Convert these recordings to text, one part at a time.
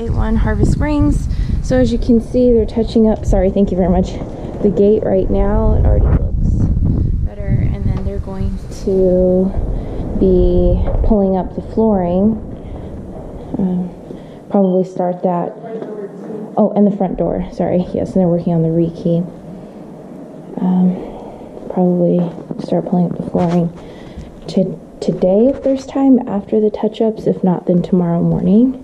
day one, Harvest Springs. So as you can see, they're touching up, sorry, thank you very much, the gate right now. It already looks better, and then they're going to be pulling up the flooring. Probably start that. Oh, and the front door, sorry, yes, and they're working on the rekey. Probably start pulling up the flooring today if there's time after the touch-ups. If not, then tomorrow morning.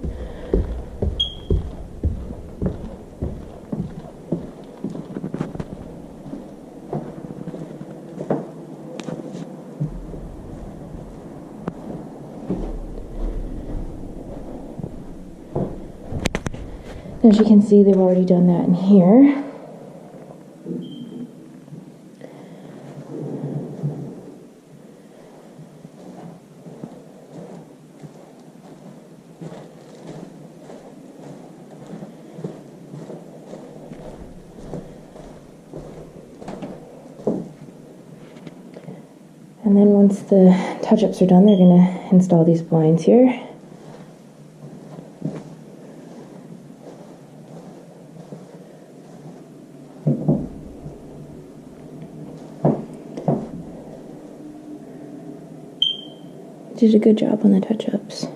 As you can see, they've already done that in here. And then once the touch-ups are done, they're going to install these blinds here. Did a good job on the touch-ups.